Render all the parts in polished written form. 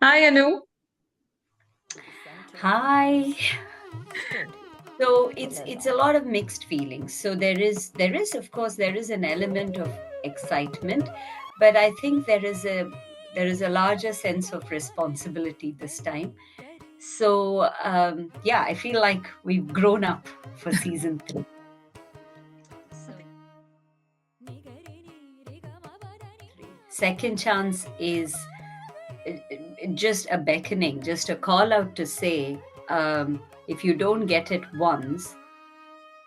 Hi, Anu. Hi. So it's a lot of mixed feelings. So there is of course there is an element of excitement, but I think there is a larger sense of responsibility this time. So yeah, I feel like we've grown up for season three. Second chance is just a beckoning, just a call out to say, if you don't get it once,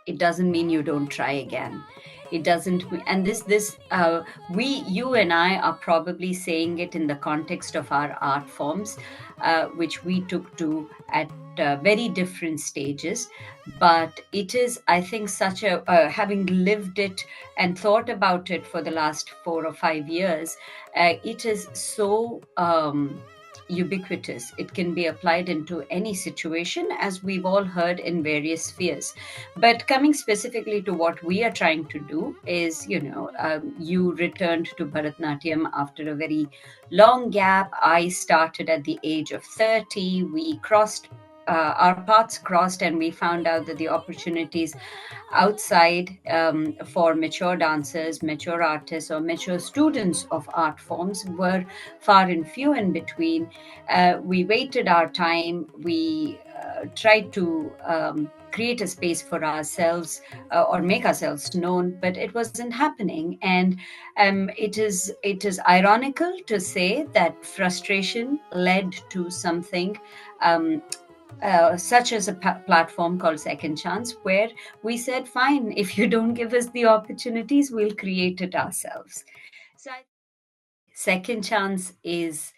it doesn't mean you don't try again. It doesn't, and this we you and I are probably saying it in the context of our art forms, which we took to at very different stages. But it is, I think, such a having lived it and thought about it for the last 4 or 5 years, it is so ubiquitous. It can be applied into any situation, as we've all heard in various spheres. But coming specifically to what we are trying to do is, you returned to Bharatnatyam after a very long gap. I started at the age of 30. Our paths crossed, and we found out that the opportunities outside, for mature dancers, mature artists, or mature students of art forms were far and few in between. We waited our time. We tried to create a space for ourselves, or make ourselves known, but it wasn't happening. And it is ironical to say that frustration led to something. Such as a platform called Second Chance, where we said, fine, if you don't give us the opportunities, we'll create it ourselves. So, Second Chance is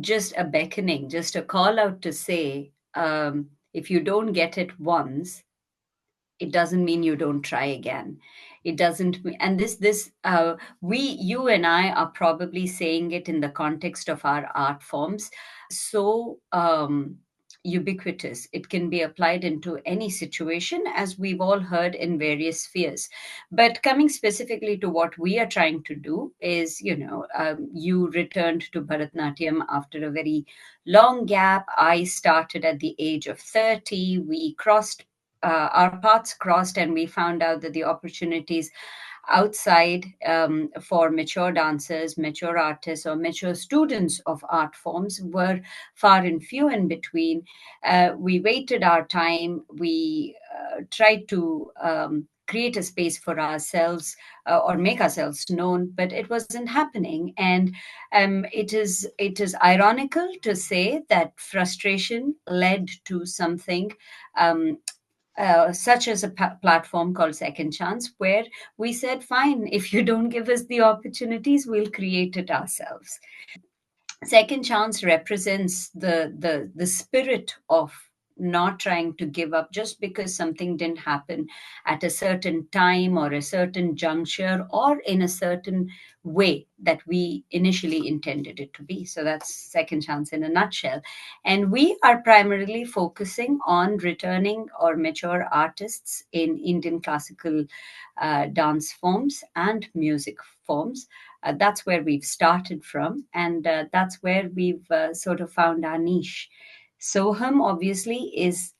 just a beckoning, just a call out to say, if you don't get it once, it doesn't mean you don't try again. It doesn't, and you and I are probably saying it in the context of our art forms, so ubiquitous. It can be applied into any situation, as we've all heard in various spheres. But coming specifically to what we are trying to do is, you returned to Bharatnatyam after a very long gap. I started at the age of 30. Our paths crossed, and we found out that the opportunities outside, for mature dancers, mature artists, or mature students of art forms were far and few in between. We waited our time. We tried to create a space for ourselves, or make ourselves known, but it wasn't happening. And it is ironical to say that frustration led to something. Such as a platform called Second Chance, where we said, fine, if you don't give us the opportunities, we'll create it ourselves. Second Chance represents the spirit of not trying to give up just because something didn't happen at a certain time, or a certain juncture, or in a certain way that we initially intended it to be. So that's Second Chance in a nutshell. And we are primarily focusing on returning or mature artists in Indian classical dance forms and music forms. That's where we've started from, and that's where we've sort of found our niche. Soham obviously is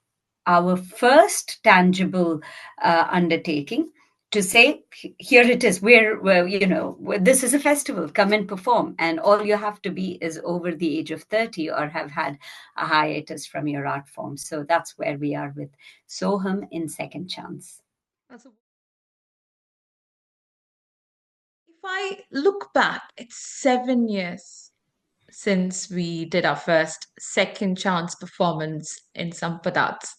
our first tangible undertaking to say, here it is. This is a festival. Come and perform, and all you have to be is over the age of 30, or have had a hiatus from your art form. So that's where we are with Soham in Second Chance. That's a- If I look back, it's 7 years since we did our first second chance performance in Sampadat's.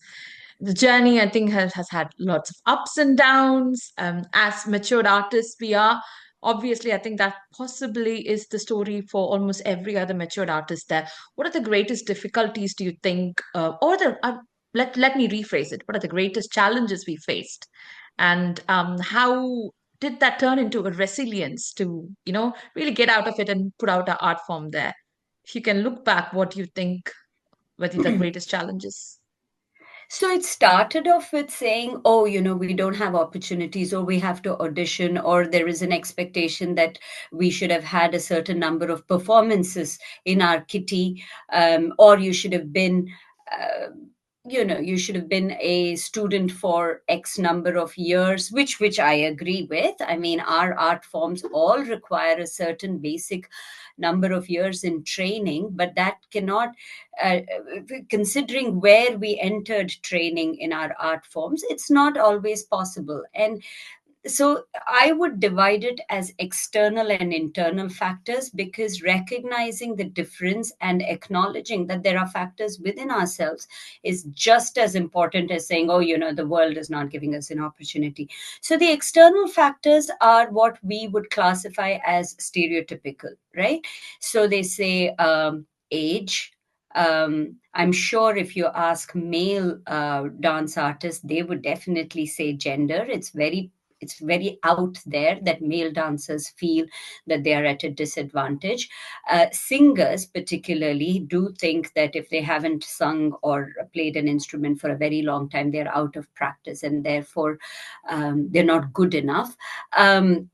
The journey, I think, has had lots of ups and downs. As matured artists, we are. Obviously, I think that possibly is the story for almost every other matured artist there. What are the greatest difficulties do you think, let me rephrase it. What are the greatest challenges we faced? And how did that turn into a resilience to, really get out of it and put out our art form there? If you can look back, what do you think were the greatest challenges? So it started off with saying, oh, we don't have opportunities, or we have to audition, or there is an expectation that we should have had a certain number of performances in our kitty, or you should have been. Uh, you should have been a student for X number of years, which I agree with. I mean, our art forms all require a certain basic number of years in training, but that cannot, uh, considering where we entered training in our art forms, it's not always possible. And so I would divide it as external and internal factors, because recognizing the difference and acknowledging that there are factors within ourselves is just as important as saying, oh, the world is not giving us an opportunity. So the external factors are what we would classify as stereotypical, right? So they say, age. I'm sure if you ask male dance artists, they would definitely say gender. It's very out there that male dancers feel that they are at a disadvantage. Singers, particularly, do think that if they haven't sung or played an instrument for a very long time, they're out of practice, and therefore they're not good enough. The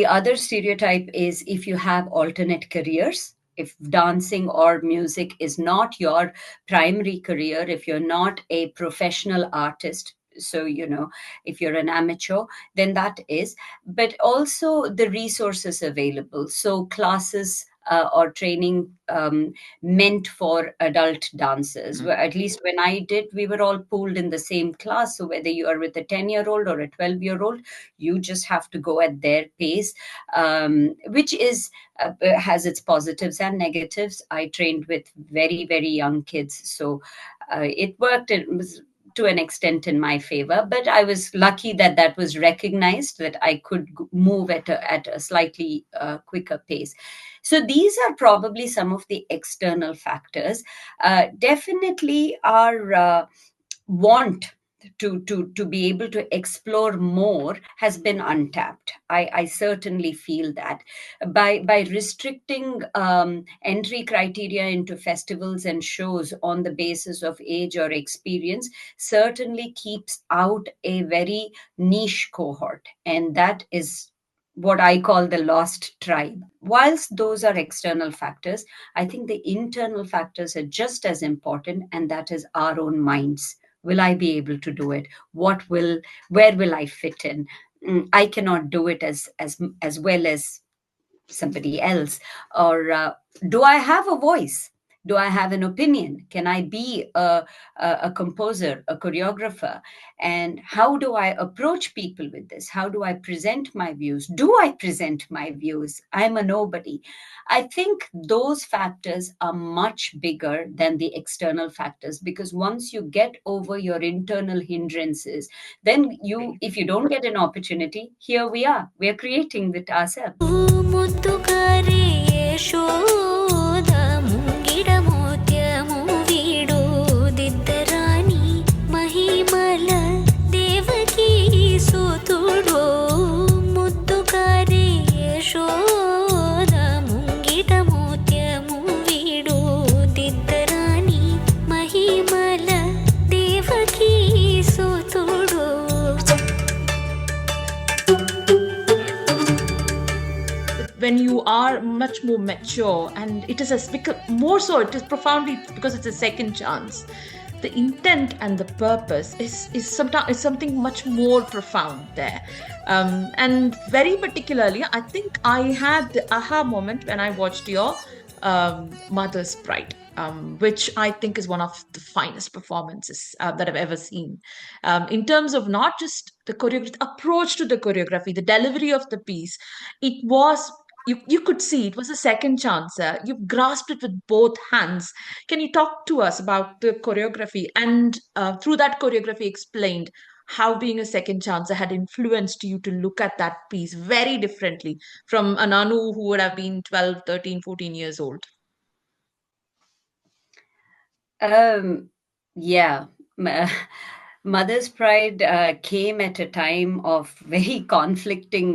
other stereotype is, if you have alternate careers, if dancing or music is not your primary career, if you're not a professional artist, so if you're an amateur, then that is. But also the resources available, so classes or training meant for adult dancers. Well, at least when I did, we were all pooled in the same class, so whether you are with a 10-year-old or a 12-year-old, you just have to go at their pace, which is has its positives and negatives. I trained with very, very young kids, so it worked. It was to an extent in my favor, but I was lucky that that was recognized, that I could move at a slightly quicker pace. So these are probably some of the external factors. Definitely our want to be able to explore more has been untapped. I certainly feel that by restricting entry criteria into festivals and shows on the basis of age or experience certainly keeps out a very niche cohort, and that is what I call the lost tribe. Whilst those are external factors, I think the internal factors are just as important, and that is our own minds. Will I be able to do it? Where will I fit in? I cannot do it as well as somebody else. Or do I have a voice? Do I have an opinion? Can I be a composer, a choreographer? And how do I approach people with this? How do I present my views? Do I present my views? I'm a nobody. I think those factors are much bigger than the external factors, because once you get over your internal hindrances, then if you don't get an opportunity, here we are creating it ourselves. ಮುತ್ತುಕಾರೆ Yashoda ಮುಂಗಿಡ ಮೋತ್ಯಮು ವೀಡೋದಿದ್ದರಾಣಿ ಮಹಿಮಲ Devaki ಸುತುಡೋ ಮುತ್ತುಕಾರೆ Yashoda ಮುಂಗಿಡ ಮೋತ್ಯಮು ವೀಡೋದಿದ್ದರಾಣಿ ಮಹಿಮಲ Devaki ಸುತುಡೋ. When you are much more mature, and it is more so, it is profoundly because it's a second chance. The intent and the purpose is sometimes something much more profound there, and very particularly, I think I had the aha moment when I watched your Mother's Pride, which I think is one of the finest performances that I've ever seen. In terms of not just the choreography, approach to the choreography, the delivery of the piece, it was. You could see it was a second chance. You grasped it with both hands. Can you talk to us about the choreography, and through that choreography explained how being a second chance had influenced you to look at that piece very differently from an Anu who would have been 12, 13, 14 years old? Yeah. M- Mother's Pride came at a time of very conflicting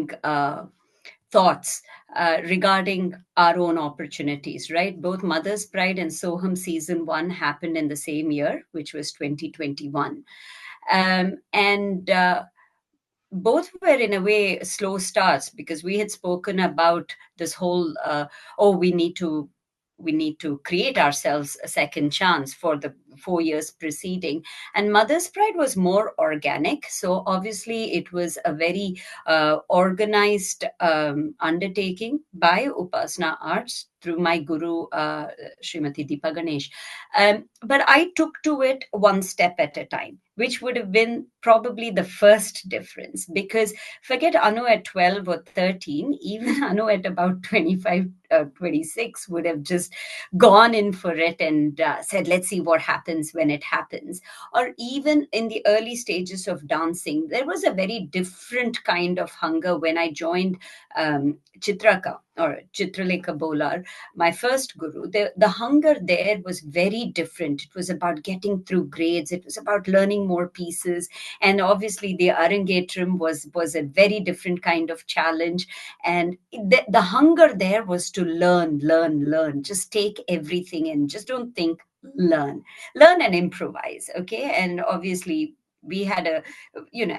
thoughts regarding our own opportunities, right? Both Mother's Pride and Soham season 1 happened in the same year, which was 2021. And both were in a way slow starts, because we had spoken about this whole we need to create ourselves a second chance for the 4 years preceding. And Mother's Pride was more organic. So obviously it was a very organized undertaking by Upasana Arts through my guru, Srimati Deepa Ganesh. But I took to it one step at a time, which would have been probably the first difference. Because forget Anu at 12 or 13, even Anu at about 25, 26 would have just gone in for it and said, let's see what happens when it happens. Or even in the early stages of dancing, there was a very different kind of hunger when I joined Chitraka or Chitralekha Bolar, my first guru. The hunger there was very different. It was about getting through grades. It was about learning more pieces. And obviously the Arangetram was a very different kind of challenge. And the hunger there was to learn. Just take everything in. Just don't think, learn and improvise. Okay. And obviously we had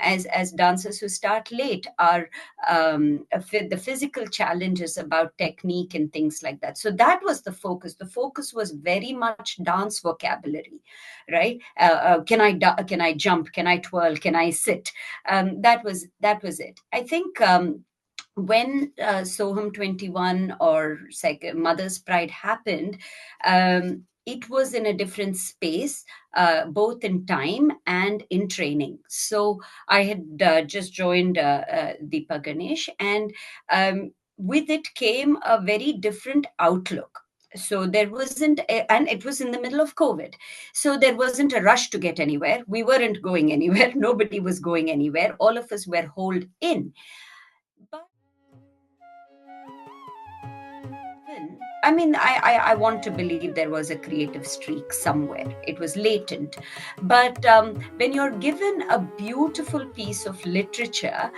as dancers who start late, our the physical challenges about technique and things like that. So that was the focus was very much dance vocabulary, right? Can I jump, can I twirl, can I sit? That was it, I think. When Soham 21 or Mother's Pride happened, it was in a different space, both in time and in training. So I had just joined Deepa Ganesh, and with it came a very different outlook. So there wasn't, and it was in the middle of COVID. So there wasn't a rush to get anywhere. We weren't going anywhere. Nobody was going anywhere. All of us were holed in. But I mean, I want to believe there was a creative streak somewhere. It was latent. But when you're given a beautiful piece of literature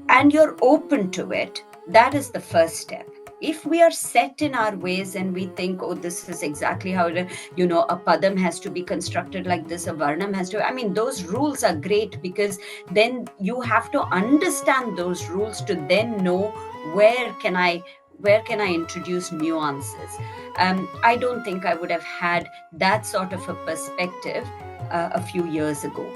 and you're open to it, that is the first step. If we are set in our ways and we think, oh, this is exactly how, a padam has to be constructed like this, a varnam has to, I mean, those rules are great, because then you have to understand those rules to then know where can I introduce nuances. I don't think I would have had that sort of a perspective a few years ago.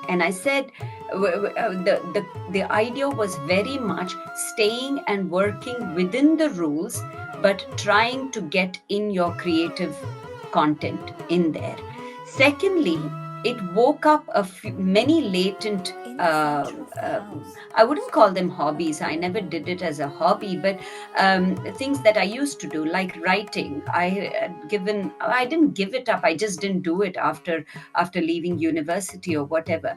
And I said, the idea was very much staying and working within the rules, but trying to get in your creative content in there. Secondly, it woke up many latent, I wouldn't call them hobbies. I never did it as a hobby, but things that I used to do, like writing. I didn't give it up. I just didn't do it after leaving university or whatever.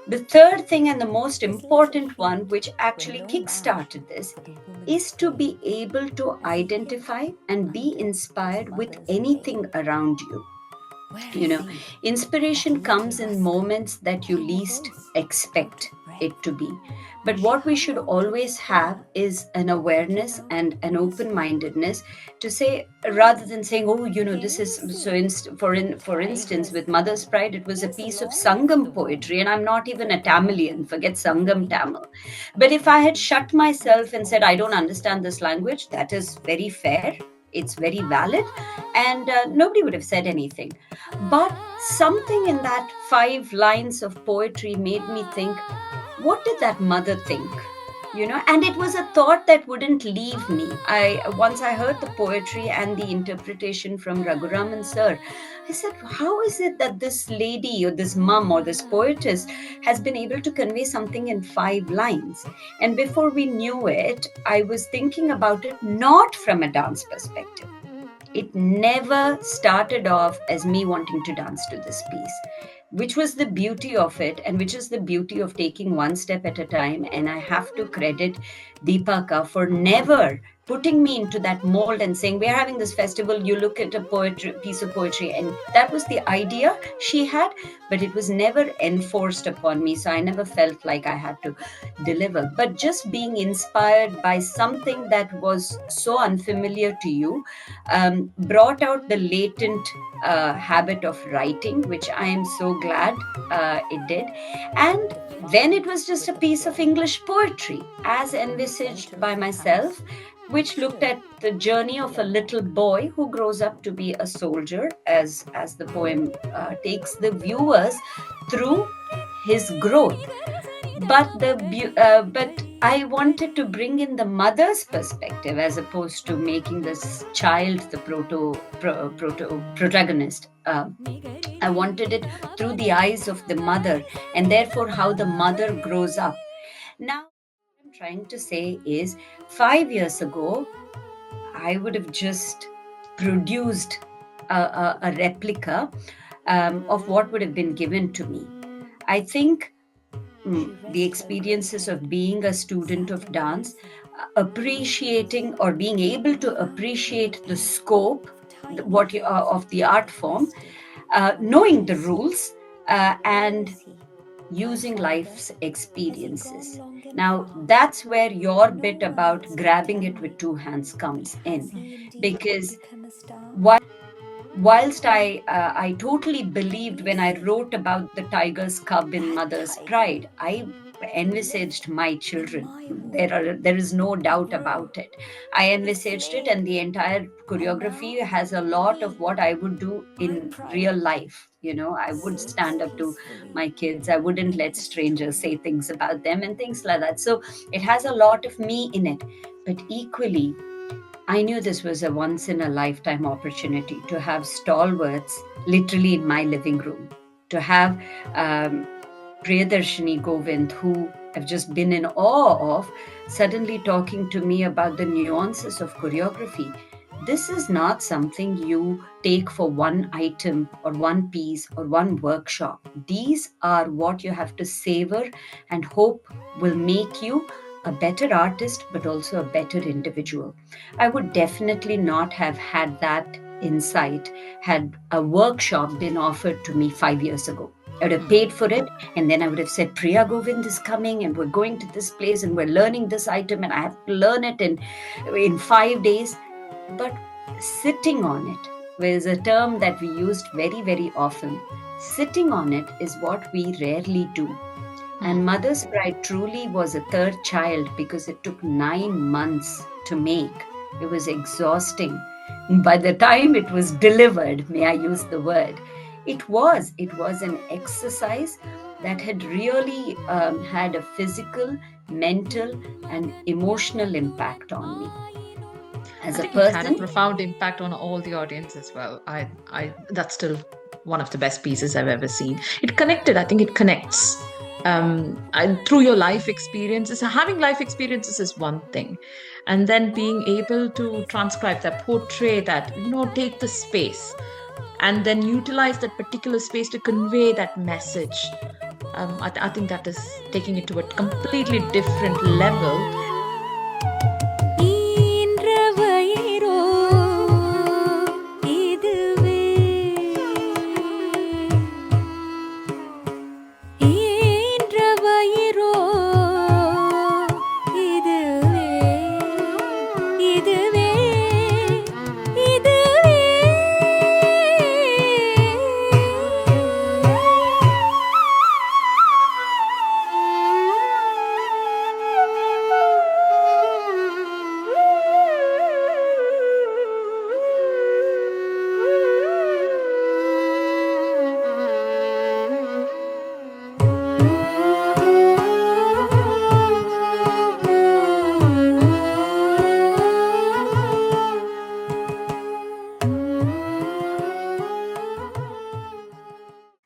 The third thing, and the most important one, which actually kickstarted this, is to be able to identify and be inspired with anything around you. Inspiration comes in moments that you least expect it to be. But what we should always have is an awareness and an open-mindedness to say, rather than saying, oh, this is so. For instance, with Mother's Pride, it was a piece of Sangam poetry, and I'm not even a Tamilian, forget Sangam Tamil. But if I had shut myself and said, I don't understand this language, that is very fair. It's very valid, and nobody would have said anything. But something in that 5 lines of poetry made me think, what did that mother think? And it was a thought that wouldn't leave me. Once I heard the poetry and the interpretation from Raghuraman sir, I said, how is it that this lady or this mum or this poetess has been able to convey something in 5 lines? And before we knew it, I was thinking about it not from a dance perspective. It never started off as me wanting to dance to this piece, which was the beauty of it, and which is the beauty of taking one step at a time. And I have to credit Deepaka for never putting me into that mold and saying, we're having this festival, you look at a piece of poetry. And that was the idea she had, but it was never enforced upon me. So I never felt like I had to deliver. But just being inspired by something that was so unfamiliar to you brought out the latent habit of writing, which I am so glad it did. And then it was just a piece of English poetry as envisaged by myself, which looked at the journey of a little boy who grows up to be a soldier, as the poem takes the viewers through his growth. But I wanted to bring in the mother's perspective as opposed to making this child the protagonist. I wanted it through the eyes of the mother, and therefore how the mother grows up. Now, what I'm trying to say is, 5 years ago, I would have just produced a replica of what would have been given to me. I think the experiences of being a student of dance, appreciating or being able to appreciate the scope of the art form, knowing the rules, and using life's experiences. Now, that's where your bit about grabbing it with two hands comes in, because whilst I totally believed when I wrote about the tiger's cub in Mother's Pride, I envisaged my children. There is no doubt about it. I envisaged it, and the entire choreography has a lot of what I would do in real life. I would stand up to my kids. I wouldn't let strangers say things about them and things like that. So it has a lot of me in it. But equally, I knew this was a once-in-a-lifetime opportunity to have stalwarts literally in my living room, to have Priyadarshini Govind, who I've just been in awe of, suddenly talking to me about the nuances of choreography. This is not something you take for one item or one piece or one workshop. These are what you have to savor and hope will make you a better artist, but also a better individual. I would definitely not have had that insight had a workshop been offered to me 5 years ago. I would have paid for it, and then I would have said, Priya Govind is coming, and we're going to this place, and we're learning this item, and I have to learn it in 5 days. But sitting on it is a term that we used very, very often. Sitting on it is what we rarely do. And Mother's Pride truly was a third child because it took 9 months to make. It was exhausting. By the time it was delivered, may I use the word, it was an exercise that had really had a physical, mental, and emotional impact on me. As I a think it had a person, profound impact on all the audience as well. That's still one of the best pieces I've ever seen. It connected. I think it connects. And through your life experiences, having life experiences is one thing, and then being able to transcribe that, portray that, take the space, and then utilize that particular space to convey that message. I think that is taking it to a completely different level.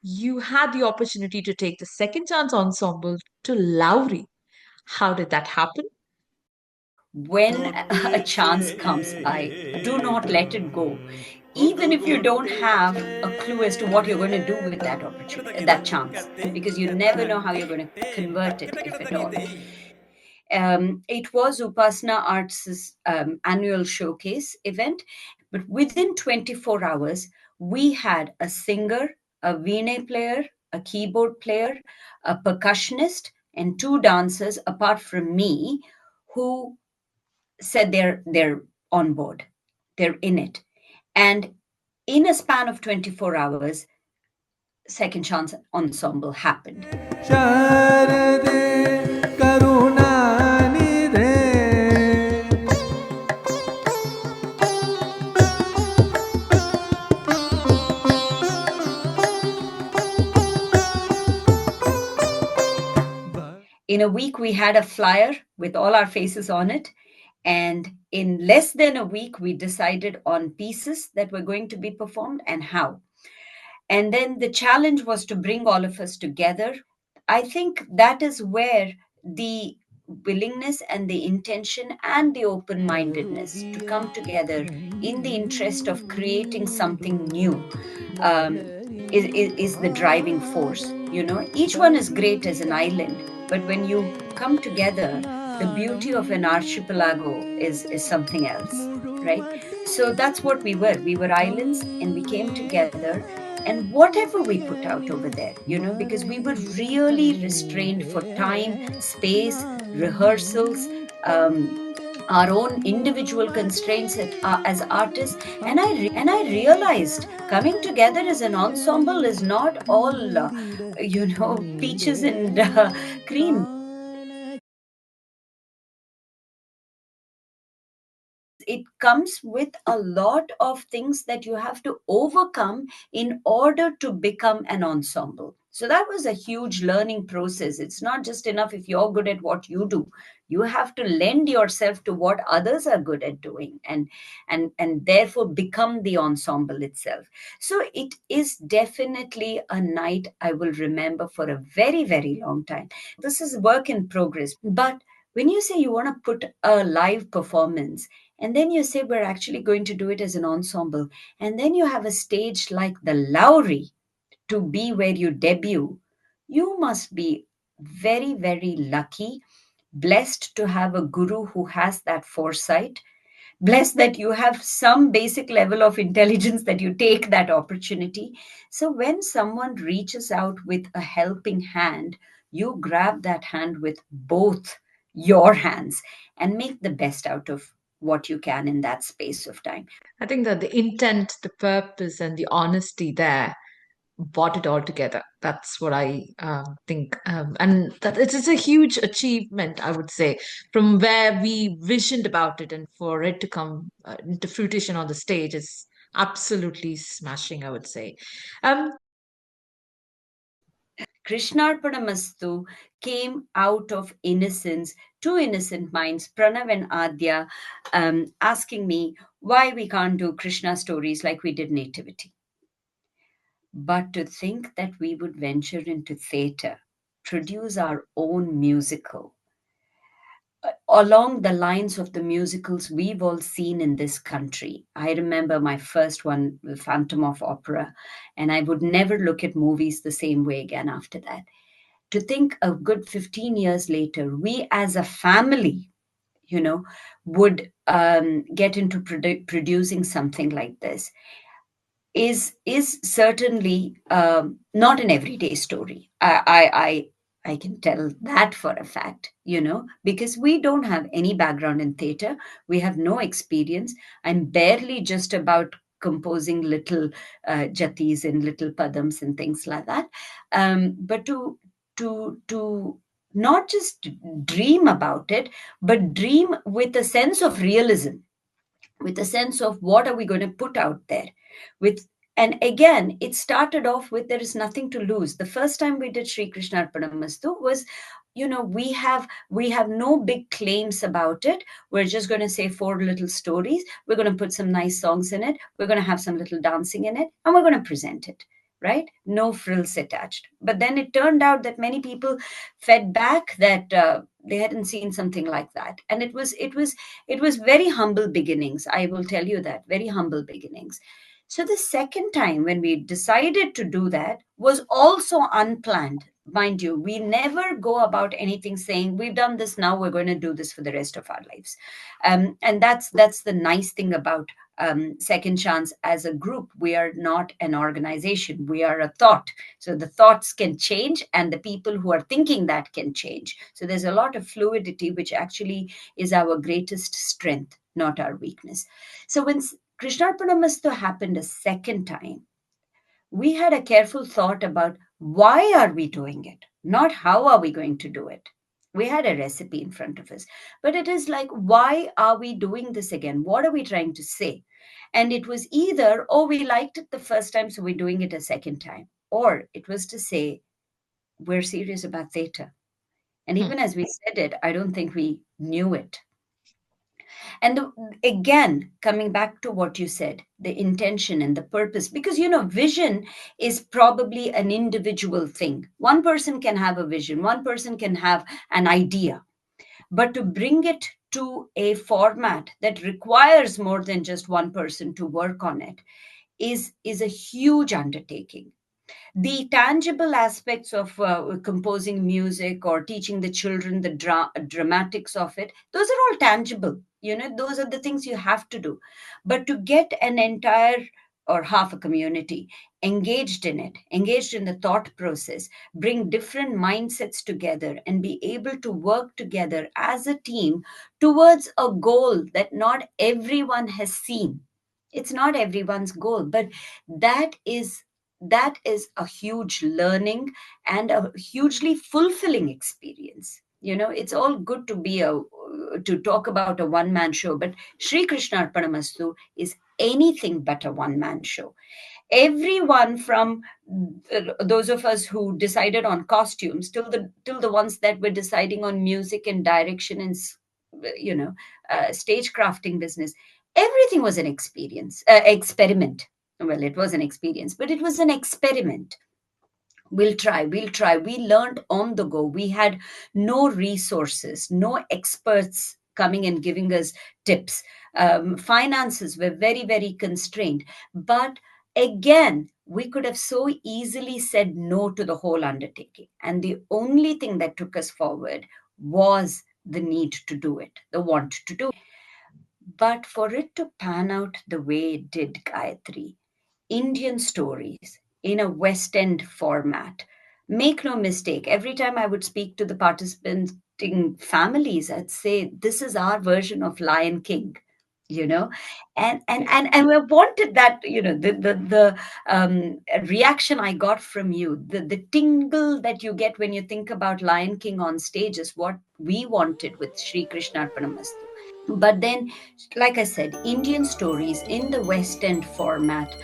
You had the opportunity to take the Second Chance Ensemble to Lowry. How did that happen? when a chance comes by, do not let it go. Even if you don't have a clue as to what you're going to do with that opportunity, that chance, because you never know how you're going to convert it, if at all. It was Upasana Arts' annual showcase event, but within 24 hours, we had a singer, a veena player, a keyboard player, a percussionist, and two dancers, apart from me, who said they're on board, they're in it. And in a span of 24 hours, Second Chance Ensemble happened. In a week, we had a flyer with all our faces on it. And in less than a week, we decided on pieces that were going to be performed and how. And then the challenge was to bring all of us together. I think that is where the willingness and the intention and the open mindedness to come together in the interest of creating something new um, is the driving force. You know, each one is great as an island, but when you come together, the beauty of an archipelago is something else, right? So that's what we were. We were islands and we came together, and whatever we put out over there, you know, because we were really restrained for time, space, rehearsals, our own individual constraints as artists. And I realized coming together as an ensemble is not all, peaches and cream. It comes with a lot of things that you have to overcome in order to become an ensemble. So that was a huge learning process. It's not just enough if you're good at what you do. You have to lend yourself to what others are good at doing, and therefore become the ensemble itself. So it is definitely a night I will remember for a very, very long time. This is work in progress. But when you say you want to put a live performance, and then you say we're actually going to do it as an ensemble, and then you have a stage like the Lowry to be where you debut, you must be very, very lucky, blessed to have a guru who has that foresight, blessed that you have some basic level of intelligence that you take that opportunity. So when someone reaches out with a helping hand, you grab that hand with both your hands and make the best out of what you can in that space of time. I think that the intent, the purpose, and the honesty there brought it all together. That's what I think, and that it's a huge achievement, I would say, from where we visioned about it, and for it to come into fruition on the stage is absolutely smashing, I would say. Krishnarpanamastu came out of innocence, two innocent minds, Pranav and Adya, asking me why we can't do Krishna stories like we did Nativity. But to think that we would venture into theatre, produce our own musical, along the lines of the musicals we've all seen in this country. I remember my first one, The Phantom of Opera, and I would never look at movies the same way again after that. To think a good 15 years later, we as a family, would get into producing something like this is certainly not an everyday story. I can tell that for a fact, because we don't have any background in theater. We have no experience. I'm barely just about composing little jatis and little padams and things like that. But to not just dream about it, but dream with a sense of realism, with a sense of what are we going to put out there with. And again, it started off with there is nothing to lose. The first time we did SriKrishnarpanamastu was, we have no big claims about it. We're just going to say 4 little stories. We're going to put some nice songs in it. We're going to have some little dancing in it, and we're going to present it, right? No frills attached. But then it turned out that many people fed back that they hadn't seen something like that, and it was very humble beginnings. I will tell you that, very humble beginnings. So the second time when we decided to do that was also unplanned. mind you, we never go about anything saying we've done this, now we're going to do this for the rest of our lives. And that's the nice thing about Second Chance as a group. We are not an organization, we are a thought. So the thoughts can change, and the people who are thinking that can change. So there's a lot of fluidity, which actually is our greatest strength, not our weakness. So when Krishnarpanamastu happened a second time, we had a careful thought about why are we doing it, not how are we going to do it. We had a recipe in front of us, but it is like, why are we doing this again? What are we trying to say? And it was either, oh, we liked it the first time, so we're doing it a second time, or it was to say, we're serious about theatre. And even as we said it, I don't think we knew it. And again, coming back to what you said, the intention and the purpose, because, vision is probably an individual thing. One person can have a vision, one person can have an idea, but to bring it to a format that requires more than just one person to work on it is a huge undertaking. The tangible aspects of composing music or teaching the children the dramatics of it, those are all tangible. Those are the things you have to do. But to get an entire or half a community engaged in it, engaged in the thought process, bring different mindsets together, and be able to work together as a team towards a goal that not everyone has seen. It's not everyone's goal, but that is that is a huge learning and a hugely fulfilling experience. It's all good to talk about a one man show, but SriKrishnarpanamastu is anything but a one man show. Everyone from those of us who decided on costumes till the ones that were deciding on music and direction and stage crafting business, everything was an experiment. Well, it was an experience, but it was an experiment. We'll try. We learned on the go. We had no resources, no experts coming and giving us tips. Finances were very, very constrained. But again, we could have so easily said no to the whole undertaking. And the only thing that took us forward was the need to do it, the want to do it. But for it to pan out the way it did, Gayatri, Indian stories in a West End format. Make no mistake, every time I would speak to the participating families, I'd say, this is our version of Lion King. you know and we wanted that, the reaction I got from you, the tingle that you get when you think about Lion King on stage, is what we wanted with Sri Krishnarpanamastu. But then, like I said, Indian stories in the West End format,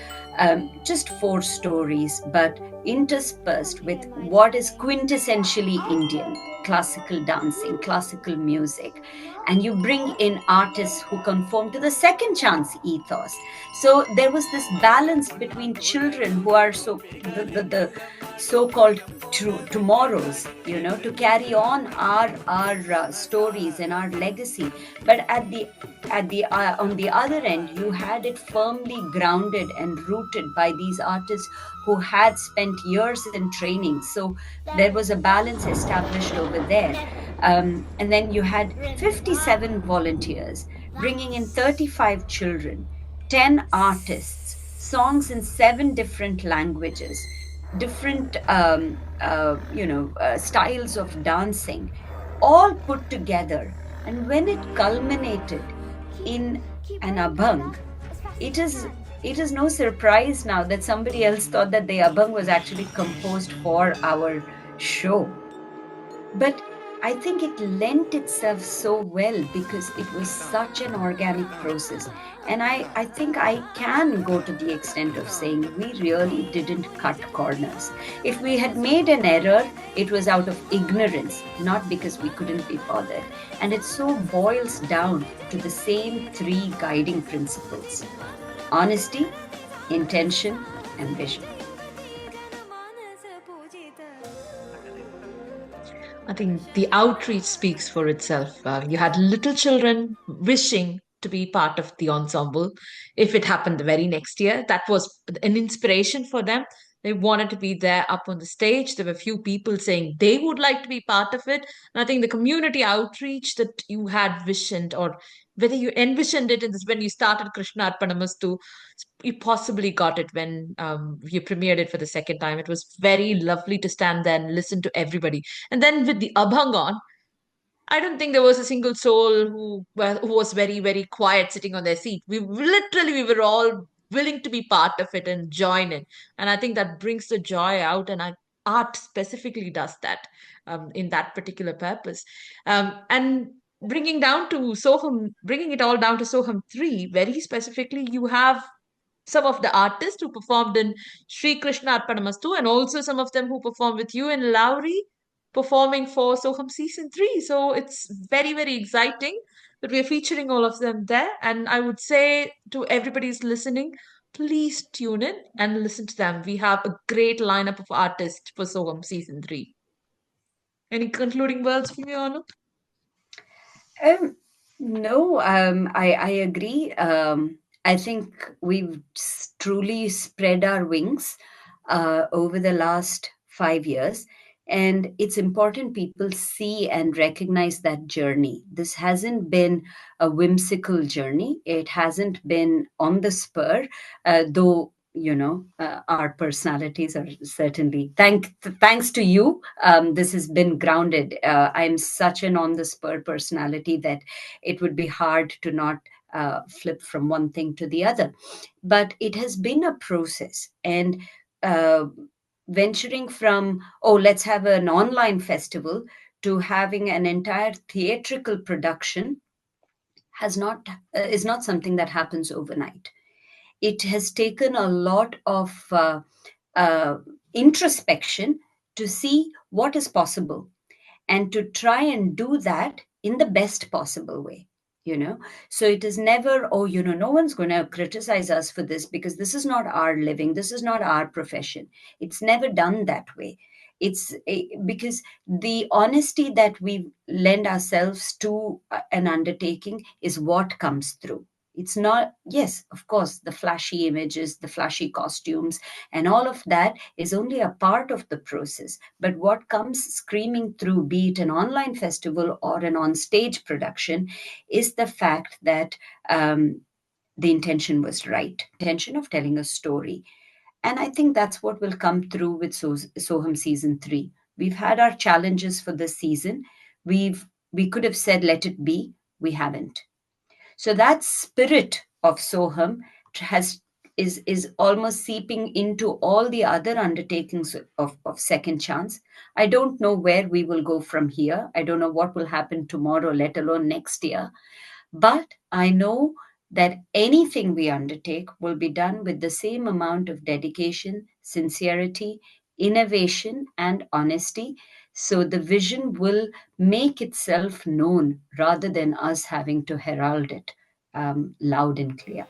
just four stories, but interspersed with what is quintessentially Indian: classical dancing, classical music. And you bring in artists who conform to the second chance ethos. So there was this balance between children who are the so-called tomorrows, to carry on our stories and our legacy. But on the other end, you had it firmly grounded and rooted by these artists who had spent years in training. So there was a balance established over there. And then you had 57 volunteers bringing in 35 children, 10 artists, songs in 7 different languages, different styles of dancing, all put together. And when it culminated in an abhang, it is no surprise now that somebody else thought that the abhang was actually composed for our show. But I think it lent itself so well because it was such an organic process. And I think I can go to the extent of saying we really didn't cut corners. If we had made an error, it was out of ignorance, not because we couldn't be bothered. And it so boils down to the same 3 guiding principles: honesty, intention, and vision. I think the outreach speaks for itself. You had little children wishing to be part of the ensemble. If it happened the very next year, that was an inspiration for them. They wanted to be there up on the stage. There were few people saying they would like to be part of it. And I think the community outreach that you had visioned, or whether you envisioned it in this, when you started Krishnarpanamastu, you possibly got it when you premiered it for the second time. It was very lovely to stand there and listen to everybody. And then with the Abhang on, I don't think there was a single soul who was very, very quiet sitting on their seat. We were all willing to be part of it and join in. And I think that brings the joy out, and art specifically does that in that particular purpose. And bringing it all down to Soham 3, very specifically, you have some of the artists who performed in SriKrishnarpanamastu, and also some of them who performed with you in Lowry, performing for Soham season 3. So it's very, very exciting that we're featuring all of them there. And I would say to everybody who's listening, please tune in and listen to them. We have a great lineup of artists for Soham season 3. Any concluding words from you, Anu? No, I agree. I think we've truly spread our wings over the last 5 years. And it's important people see and recognize that journey. This hasn't been a whimsical journey. It hasn't been on the spur, though our personalities are certainly thanks to you, this has been grounded. I'm such an on the spur personality that it would be hard to not flip from one thing to the other, but it has been a process. And venturing from, oh, let's have an online festival, to having an entire theatrical production is not something that happens overnight. It has taken a lot of introspection to see what is possible and to try and do that in the best possible way. So it is never, oh, no one's going to criticize us for this because this is not our living, this is not our profession. It's never done that way. Because the honesty that we lend ourselves to an undertaking is what comes through. It's not, yes, of course, the flashy images, the flashy costumes, and all of that is only a part of the process. But what comes screaming through, be it an online festival or an on-stage production, is the fact that the intention was right, intention of telling a story. And I think that's what will come through with Soham season 3. We've had our challenges for this season. We could have said, let it be. We haven't. So that spirit of Soham is almost seeping into all the other undertakings of Second Chance. I don't know where we will go from here. I don't know what will happen tomorrow, let alone next year. But I know that anything we undertake will be done with the same amount of dedication, sincerity, innovation, and honesty. So the vision will make itself known rather than us having to herald it loud and clear.